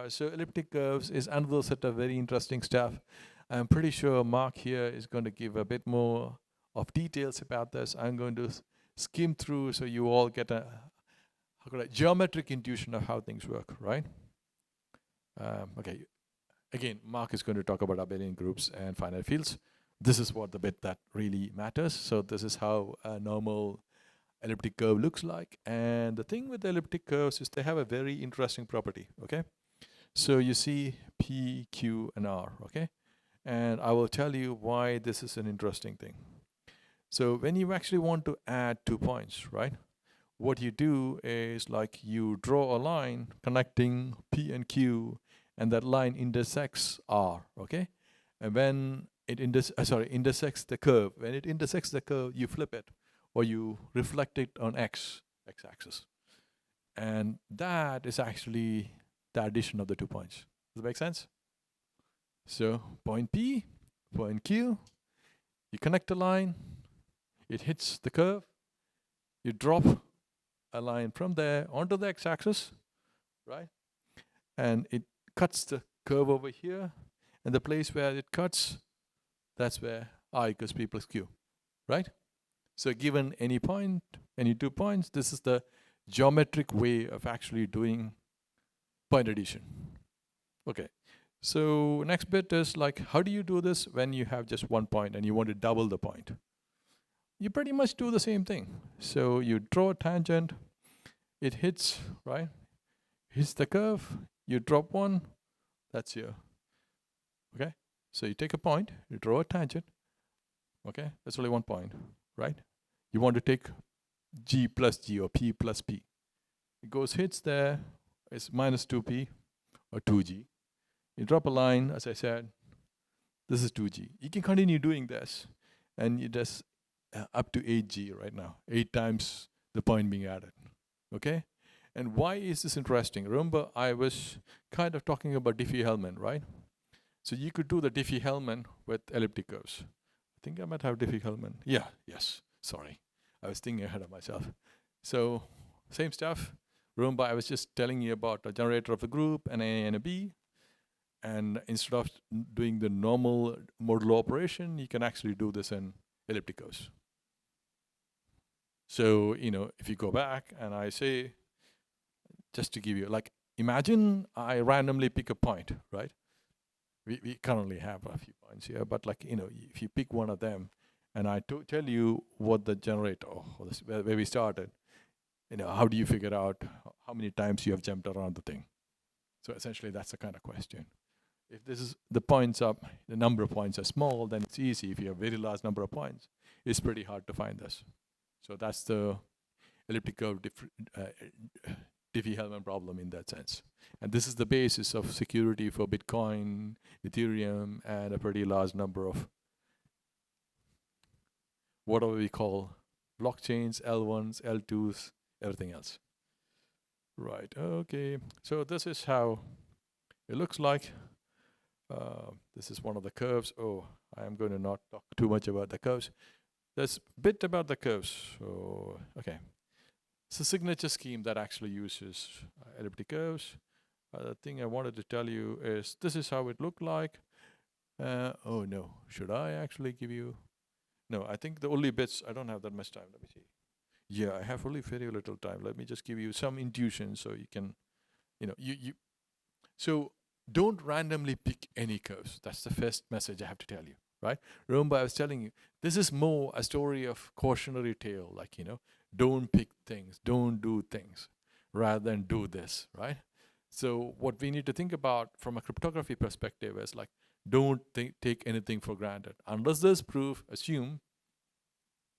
So elliptic curves is another set of very interesting stuff. I'm pretty sure Mark here is going to give a bit more of details about this. I'm going to skim through so you all get a geometric intuition of how things work, right? Okay. Again, Mark is going to talk about abelian groups and finite fields. This is what the bit that really matters. So this is how a normal elliptic curve looks like. And the thing with the elliptic curves is they have a very interesting property, okay? So you see P, Q, and R, okay? And I will tell you why this is an interesting thing. So when you actually want to add 2 points, right? What you do is you draw a line connecting P and Q, and that line intersects R, okay? And when it intersects the curve, when it intersects the curve, you flip it, or you reflect it on x-axis. And that is actually the addition of the 2 points. Does that make sense? So point P, point Q, you connect a line, it hits the curve, you drop a line from there onto the x-axis, right? And it cuts the curve over here, and the place where it cuts, that's where I equals P plus Q, right? So given any point, any 2 points, this is the geometric way of actually doing point addition. Okay, so next bit is how do you do this when you have just 1 point and you want to double the point? You pretty much do the same thing. So you draw a tangent, it hits, right? Hits the curve, you drop one, that's here. Okay, so you take a point, you draw a tangent, okay, that's only 1 point, right? You want to take G plus G or P plus P. It goes, hits there, it's minus 2P or 2G. You drop a line, as I said, this is 2G. You can continue doing this, and you just up to 8G right now, 8 times the point being added, okay? And why is this interesting? Remember, I was kind of talking about Diffie Hellman, right? So you could do the Diffie Hellman with elliptic curves. I think I might have Diffie Hellman. Yeah, yes, sorry. I was thinking ahead of myself. So same stuff. Remember, I was just telling you about a generator of a group, an A and a B. And instead of doing the normal modulo operation, you can actually do this in elliptic curves. So, if you go back and I say, just to give you, imagine I randomly pick a point, right? We currently have a few points here, but if you pick one of them, and I tell you what the generator, where we started, how do you figure out how many times you have jumped around the thing? So essentially, that's the kind of question. If this is the points up, the number of points are small, then it's easy. If you have a very large number of points, it's pretty hard to find this. So that's the elliptic curve Diffie Hellman problem in that sense. And this is the basis of security for Bitcoin, Ethereum, and a pretty large number of whatever we call blockchains, L1s, L2s, everything else. Right, okay. So this is how it looks like. This is one of the curves. Oh, I am going to not talk too much about the curves. There's a bit about the curves. So, okay. It's a signature scheme that actually uses elliptic curves. The thing I wanted to tell you is this is how it looked like. Oh no, should I actually give you? No, I think the only bits, I don't have that much time. Let me see. Yeah, I have only very little time. Let me just give you some intuition so you can, so don't randomly pick any curves. That's the first message I have to tell you, right? Remember, I was telling you, this is more a story of cautionary tale, like, don't pick things, don't do things, rather than do this, right? So what we need to think about from a cryptography perspective is like, don't take anything for granted. Unless there's proof, assume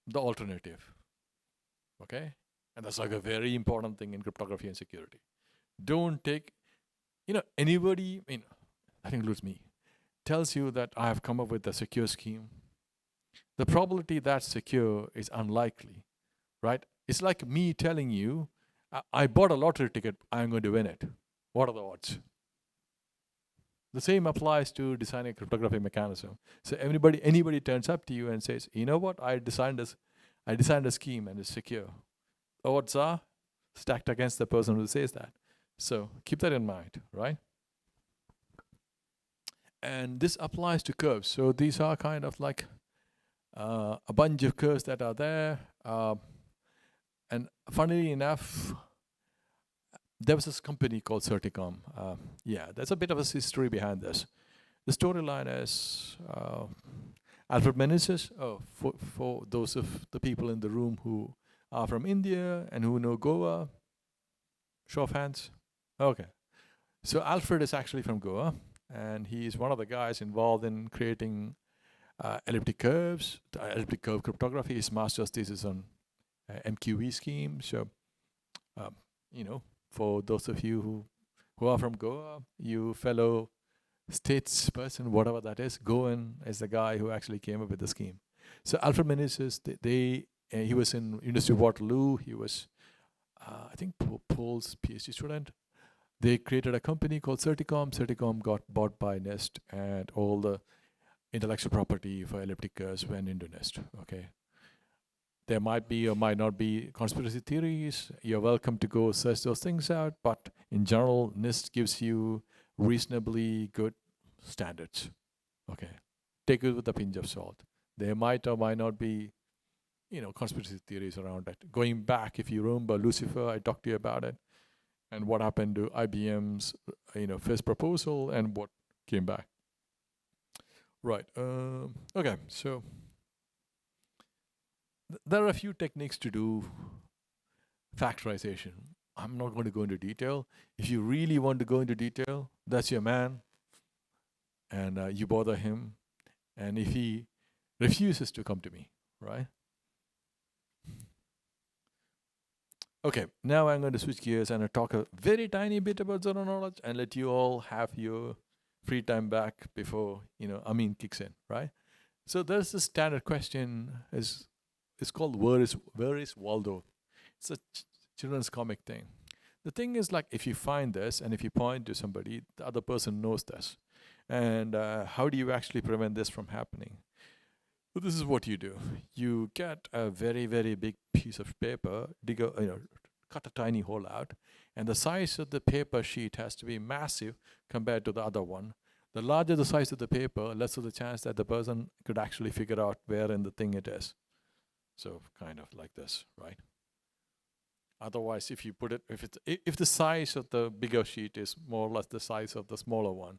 the alternative, okay? And that's like a very important thing in cryptography and security. Don't take, anybody, that includes me, tells you that I have come up with a secure scheme. The probability that's secure is unlikely, right? It's like me telling you, I bought a lottery ticket, I'm going to win it. What are the odds? The same applies to designing a cryptographic mechanism. So anybody turns up to you and says, you know what, I designed a scheme and it's secure. The odds are stacked against the person who says that. So keep that in mind, right? And this applies to curves. So these are kind of like a bunch of curves that are there. And funnily enough, there was this company called Certicom. Yeah, there's a bit of a history behind this. The storyline is Alfred Meneses. Oh, for those of the people in the room who are from India and who know Goa, show of hands. Okay. So Alfred is actually from Goa, and he's one of the guys involved in creating elliptic curves, elliptic curve cryptography. His master's thesis on MQV scheme. So, for those of you who are from Goa, you fellow statesperson, whatever that is, Goan is the guy who actually came up with the scheme. So Alfred Meneses, he was in University of Waterloo. He was, I think, Paul's PhD student. They created a company called Certicom. Certicom got bought by NIST, and all the intellectual property for elliptic curves went into NIST. Okay. There might be or might not be conspiracy theories. You're welcome to go search those things out. But in general, NIST gives you reasonably good standards. Okay. Take it with a pinch of salt. There might or might not be, conspiracy theories around it. Going back, if you remember Lucifer, I talked to you about it. And what happened to IBM's, first proposal and what came back. Right. Okay. So there are a few techniques to do factorization. I'm not going to go into detail. If you really want to go into detail, that's your man. And you bother him. And if he refuses to come to me, right? Okay, now I'm going to switch gears and talk a very tiny bit about zero knowledge and let you all have your free time back before, Amin kicks in, right? So there's this standard question, it's called where is Waldo? It's a children's comic thing. The thing is, like, if you find this and if you point to somebody, the other person knows this. And how do you actually prevent this from happening? So this is what you do. You get a very, very big piece of paper, cut a tiny hole out, and the size of the paper sheet has to be massive compared to the other one. The larger the size of the paper, less of the chance that the person could actually figure out where in the thing it is. So kind of like this, right? Otherwise, if you put it, if the size of the bigger sheet is more or less the size of the smaller one,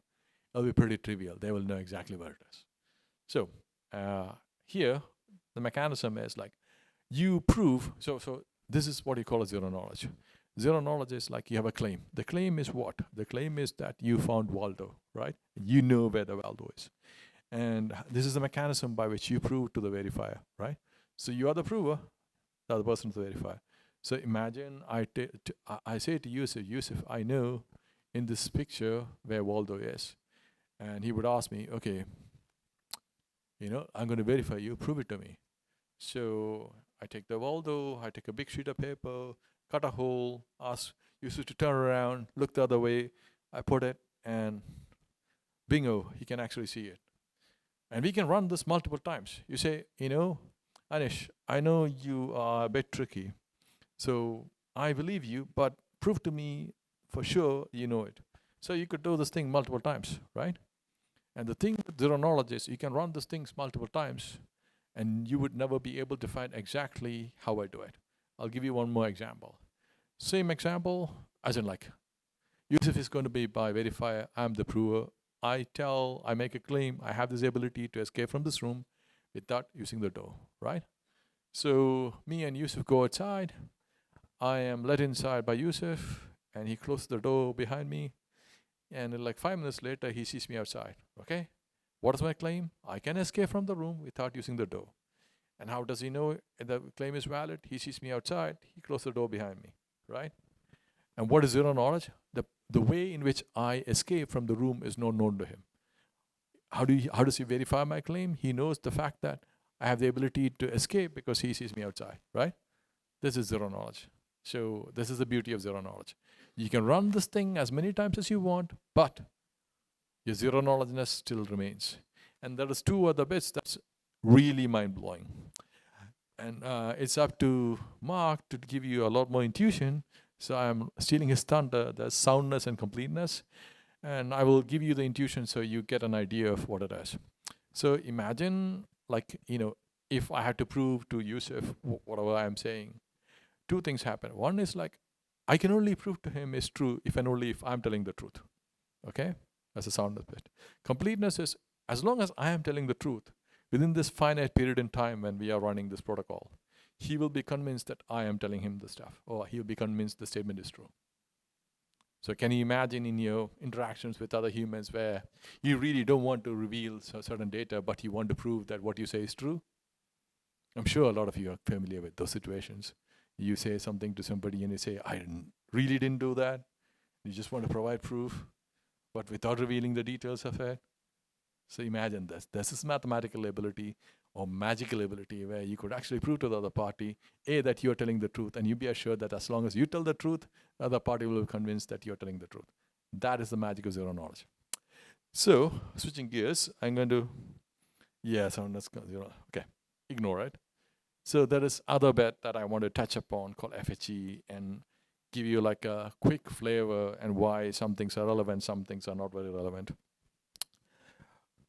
it'll be pretty trivial. They will know exactly where it is. So here, the mechanism is like you prove. So this is what you call a zero knowledge. Zero knowledge is like you have a claim. The claim is what? The claim is that you found Waldo, right? You know where the Waldo is. And this is the mechanism by which you prove to the verifier, right? So you are the prover, the other person is the verifier. So imagine I say to Yusuf, I know in this picture where Waldo is. And he would ask me, okay, I'm going to verify you, prove it to me. So I take the Waldo, I take a big sheet of paper, cut a hole, ask Yusuf to turn around, look the other way. I put it, and bingo, he can actually see it. And we can run this multiple times. You say, Anish, I know you are a bit tricky, so I believe you, but prove to me for sure you know it. So you could do this thing multiple times, right? And the thing with zero knowledge is you can run these things multiple times, and you would never be able to find exactly how I do it. I'll give you one more example. Same example, as in like, Yusuf is going to be my verifier, I'm the prover. I make a claim, I have this ability to escape from this room without using the door, right? So me and Yusuf go outside. I am let inside by Yusuf, and he closes the door behind me. And like 5 minutes later, he sees me outside, okay? What is my claim? I can escape from the room without using the door. And how does he know the claim is valid? He sees me outside, he closes the door behind me, right? And what is zero knowledge? The way in which I escape from the room is not known to him. How does he verify my claim? He knows the fact that I have the ability to escape because he sees me outside, right? This is zero knowledge. So this is the beauty of zero knowledge. You can run this thing as many times as you want, but your zero knowledgeness still remains. And there is 2 other bits that's really mind-blowing. And it's up to Mark to give you a lot more intuition. So I'm stealing his thunder, the soundness and completeness. And I will give you the intuition so you get an idea of what it is. So imagine, like, if I had to prove to Yusuf whatever I'm saying, 2 things happen. One is like, I can only prove to him is true if and only if I'm telling the truth. Okay? That's the soundness bit. Completeness is, as long as I am telling the truth, within this finite period in time when we are running this protocol, he will be convinced that I am telling him the stuff, or he'll be convinced the statement is true. So can you imagine in your interactions with other humans where you really don't want to reveal certain data, but you want to prove that what you say is true? I'm sure a lot of you are familiar with those situations. You say something to somebody and you say, I really didn't do that. You just want to provide proof, but without revealing the details of it. So imagine this. This is mathematical ability or magical ability where you could actually prove to the other party, A, that you're telling the truth, and you be assured that as long as you tell the truth, the other party will be convinced that you're telling the truth. That is the magic of zero knowledge. So, switching gears, I'm going to, soundness, okay, ignore it. So there is other bit that I want to touch upon called FHE and give you like a quick flavor and why some things are relevant, some things are not very relevant.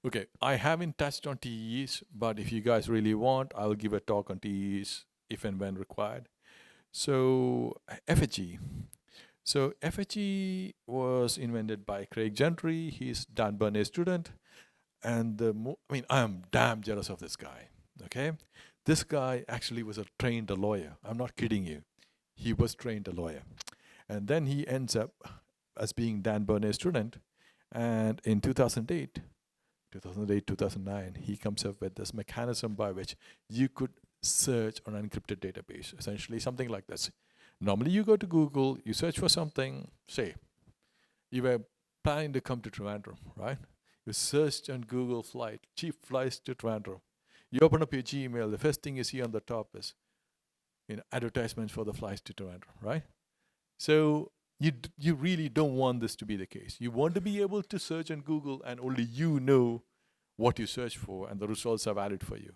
Okay, I haven't touched on TEs, but if you guys really want, I'll give a talk on TEs if and when required. So FHE. So FHE was invented by Craig Gentry. He's Dan Burney's student. And I'm damn jealous of this guy, okay? This guy actually was a lawyer. I'm not kidding you. He was trained a lawyer. And then he ends up as being Dan Burney's student. And in 2008, 2009, he comes up with this mechanism by which you could search on an encrypted database, essentially something like this. Normally you go to Google, you search for something, say, you were planning to come to Trivandrum, right? You searched on Google cheap flights to Trivandrum. You open up your Gmail, the first thing you see on the top is advertisements for the flights to Trivandrum, right? So you really don't want this to be the case. You want to be able to search on Google and only you know what you search for and the results are valid for you.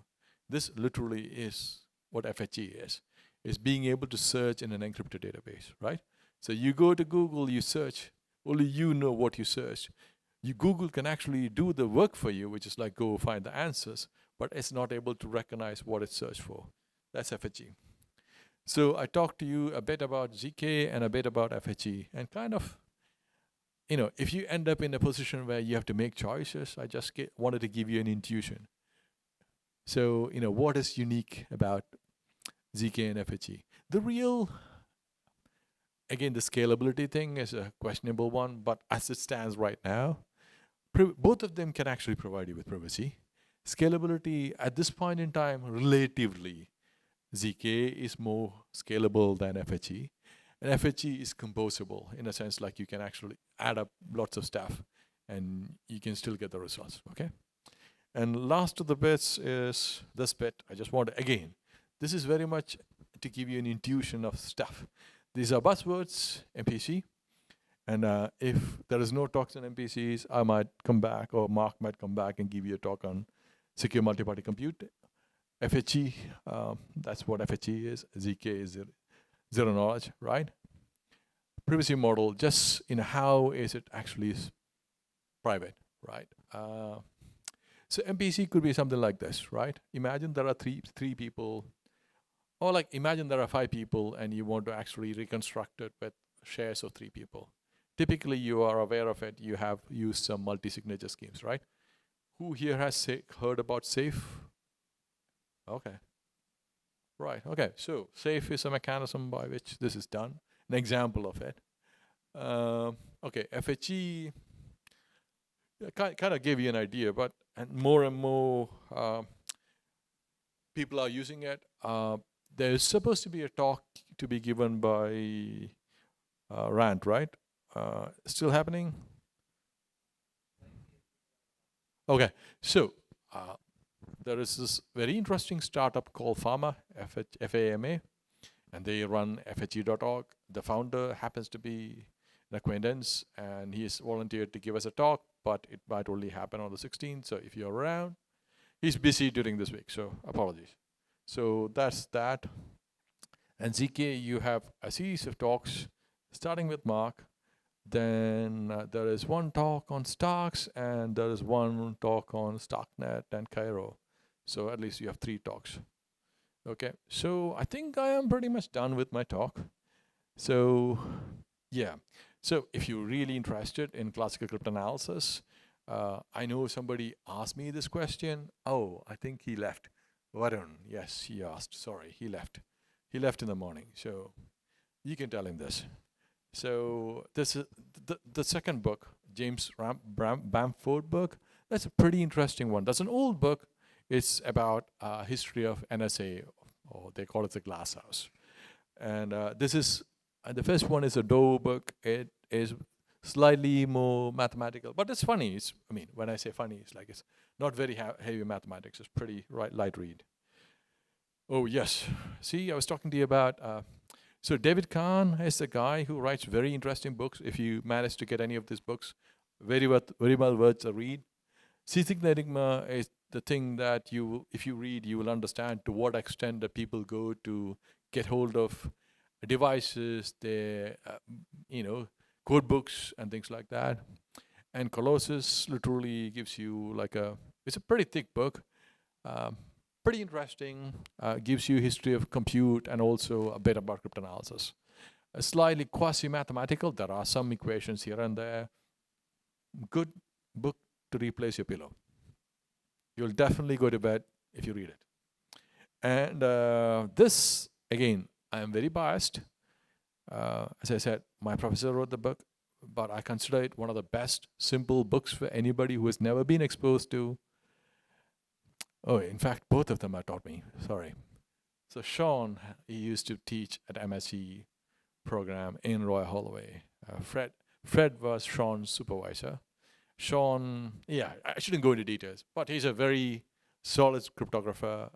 This literally is what FHE is being able to search in an encrypted database, right? So you go to Google, you search, only you know what you searched. Google can actually do the work for you, which is like go find the answers, but it's not able to recognize what it searched for. That's FHE. So I talked to you a bit about ZK and a bit about FHE, and kind of, if you end up in a position where you have to make choices, I just wanted to give you an intuition. So, what is unique about ZK and FHE? Again, the scalability thing is a questionable one, but as it stands right now, both of them can actually provide you with privacy. Scalability, at this point in time, relatively, ZK is more scalable than FHE. And FHE is composable in a sense, like you can actually add up lots of stuff and you can still get the results, okay? And last of the bits is this bit. I just want to, again, this is very much to give you an intuition of stuff. These are buzzwords, MPC. And if there is no talks on MPCs, I might come back, or Mark might come back and give you a talk on secure multi-party compute. FHE, that's what FHE is. ZK is zero knowledge, right? Privacy model, just how is it actually private, right? So MPC could be something like this, right? Imagine there are three people, or like imagine there are 5 people and you want to actually reconstruct it with shares of 3 people. Typically, you are aware of it. You have used some multi-signature schemes, right? Who here has heard about SAFE? Okay. Right, okay. So SAFE is a mechanism by which this is done. An example of it. Okay, FHE kind of gave you an idea, but and more people are using it. There's supposed to be a talk to be given by Rand, right? Still happening? Okay, so there is this very interesting startup called FAMA, FAMA, and they run FHE.org. The founder happens to be an acquaintance, and he's volunteered to give us a talk, but it might only happen on the 16th, so if you're around, he's busy during this week, so apologies. So that's that. And ZK, you have a series of talks, starting with Mark. Then there is one talk on stocks, and there is one talk on StockNet and Cairo. So at least you have 3 talks. Okay, so I think I am pretty much done with my talk. So yeah, so if you're really interested in classical cryptanalysis, I know somebody asked me this question. Oh, I think he left. Varun, yes, he asked. Sorry, he left. He left in the morning, so you can tell him this. So this is the second book, James Bamford book. That's a pretty interesting one. That's an old book. It's about history of NSA, or they call it the Glass House. And this is, the first one is a Doe book. It is slightly more mathematical, but it's funny. I mean, when I say funny, it's like it's not very heavy mathematics. It's pretty light read. Oh yes, see, I was talking to you about. So David Kahn is the guy who writes very interesting books. If you manage to get any of these books, very well worth a read. Seizing the Enigma is the thing that if you read, you will understand to what extent that people go to get hold of devices, their code books and things like that. And Colossus literally gives you it's a pretty thick book. Pretty interesting, gives you history of compute and also a bit about cryptanalysis. Slightly quasi-mathematical, there are some equations here and there. Good book to replace your pillow. You'll definitely go to bed if you read it. And this, again, I am very biased. As I said, my professor wrote the book, but I consider it one of the best simple books for anybody who has never been exposed to. Oh, in fact, both of them are taught me. Sorry. So Sean, he used to teach at MSc program in Roy Holloway. Fred was Sean's supervisor. Sean, yeah, I shouldn't go into details, but he's a very solid cryptographer.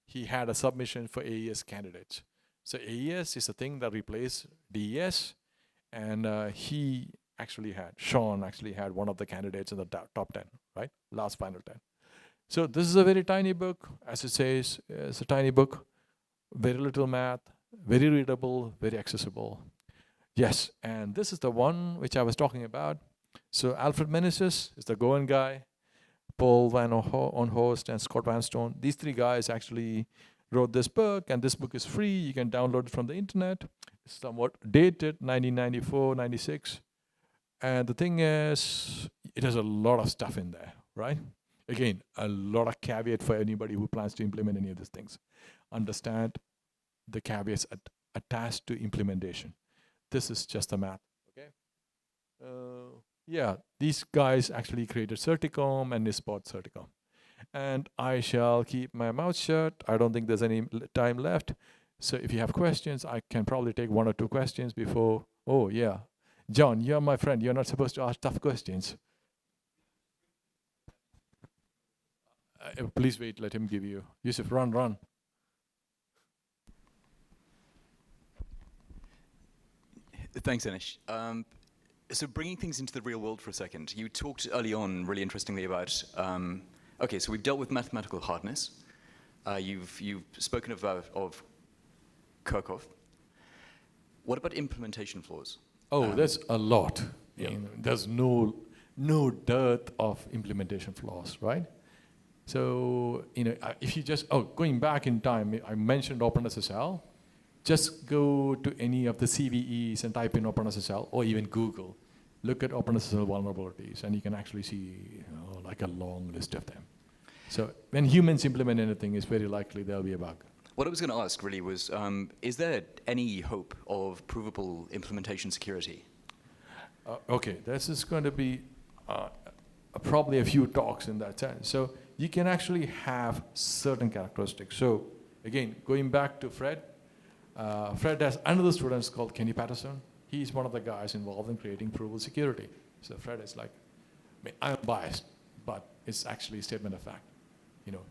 He had a submission for AES candidates. So AES is a thing that replaced DES, and Sean actually had one of the candidates in the top 10, right? Last final 10. So this is a very tiny book, as it says. It's a tiny book, very little math, very readable, very accessible. Yes, and this is the one which I was talking about. So Alfred Meneses is the Goan guy, Paul Van Onhorst and Scott Van Stone. These 3 guys actually wrote this book, and this book is free. You can download it from the internet. It's somewhat dated, 1994, 96. And the thing is, it has a lot of stuff in there, right? Again, a lot of caveat for anybody who plans to implement any of these things. Understand the caveats attached to implementation. This is just the math, okay? Yeah, these guys actually created Certicom and Nispot Certicom. And I shall keep my mouth shut. I don't think there's any time left. So if you have questions, I can probably take 1 or 2 questions before. Oh, yeah. John, you're my friend. You're not supposed to ask tough questions. Please wait. Let him give you. Yusuf, run. Thanks, Anish. So bringing things into the real world for a second, you talked early on really interestingly about, okay, so we've dealt with mathematical hardness. You've spoken of Kirchhoff. What about implementation flaws? Oh, there's a lot. Yeah. There's no dearth of implementation flaws, right? So, if you just, going back in time, I mentioned OpenSSL. Just go to any of the CVEs and type in OpenSSL, or even Google. Look at OpenSSL vulnerabilities, and you can actually see like a long list of them. So when humans implement anything, it's very likely there'll be a bug. What I was going to ask really was, is there any hope of provable implementation security? Okay, this is going to be probably a few talks in that sense. So you can actually have certain characteristics. So again, going back to Fred, Fred has another student called Kenny Patterson. He's one of the guys involved in creating provable security. So Fred is like, I'm biased, but it's actually a statement of fact.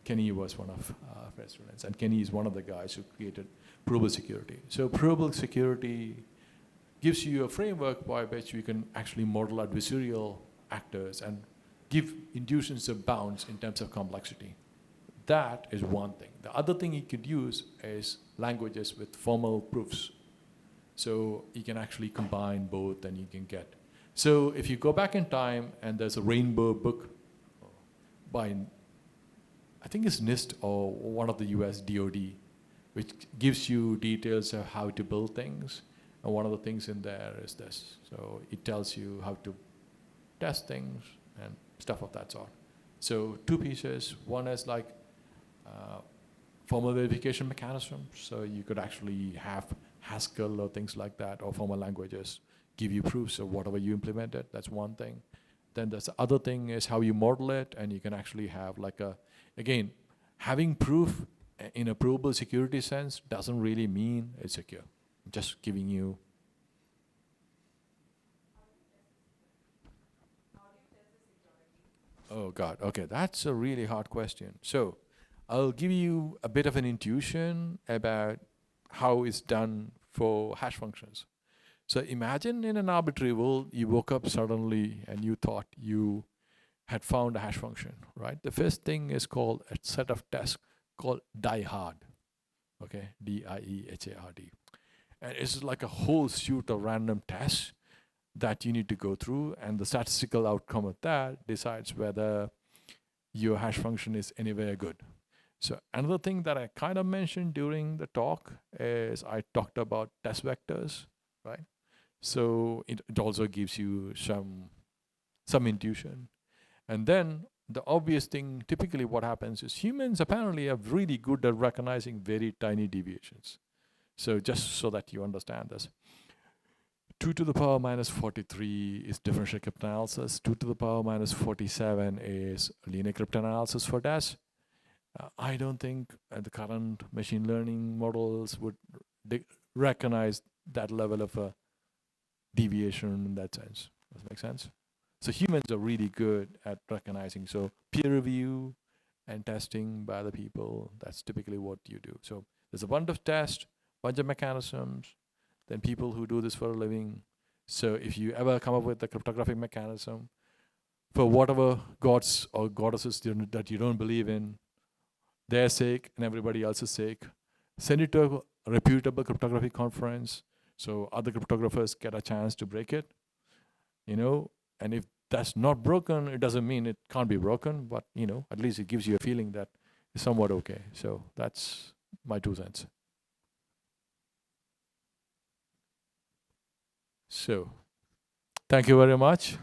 Kenny was one of Fred's students, and Kenny is one of the guys who created provable security. So provable security gives you a framework by which you can actually model adversarial actors and give inductions of bounds in terms of complexity. That is one thing. The other thing you could use is languages with formal proofs. So you can actually combine both, and you can get. So if you go back in time, and there's a rainbow book by, I think it's NIST or one of the US DoD, which gives you details of how to build things. And one of the things in there is this. So it tells you how to test things and stuff of that sort. So 2 pieces. One is like formal verification mechanisms. So you could actually have Haskell or things like that, or formal languages give you proofs of whatever you implemented. That's one thing. Then the other thing is how you model it, and you can actually have like again, having proof in a provable security sense doesn't really mean it's secure. Just giving you. Oh God, okay, that's a really hard question. So I'll give you a bit of an intuition about how it's done for hash functions. So imagine in an arbitrary world, you woke up suddenly and you thought you had found a hash function, right? The first thing is called a set of tests called diehard, okay? D-I-E-H-A-R-D. And it's like a whole suite of random tests that you need to go through, and the statistical outcome of that decides whether your hash function is anywhere good. So another thing that I kind of mentioned during the talk is I talked about test vectors, right? So it also gives you some intuition. And then the obvious thing, typically what happens is humans apparently are really good at recognizing very tiny deviations. So just so that you understand this, 2 to the power minus 43 is differential cryptanalysis. 2 to the power minus 47 is linear cryptanalysis for DAS. I don't think the current machine learning models would recognize that level of a deviation in that sense. Does that make sense? So humans are really good at recognizing. So peer review and testing by other people, that's typically what you do. So there's a bunch of tests, bunch of mechanisms, then people who do this for a living. So if you ever come up with a cryptographic mechanism, for whatever gods or goddesses that you don't believe in, their sake and everybody else's sake, send it to a reputable cryptography conference so other cryptographers get a chance to break it, and if that's not broken, it doesn't mean it can't be broken, but at least it gives you a feeling that it's somewhat okay. So that's my 2 cents. So thank you very much.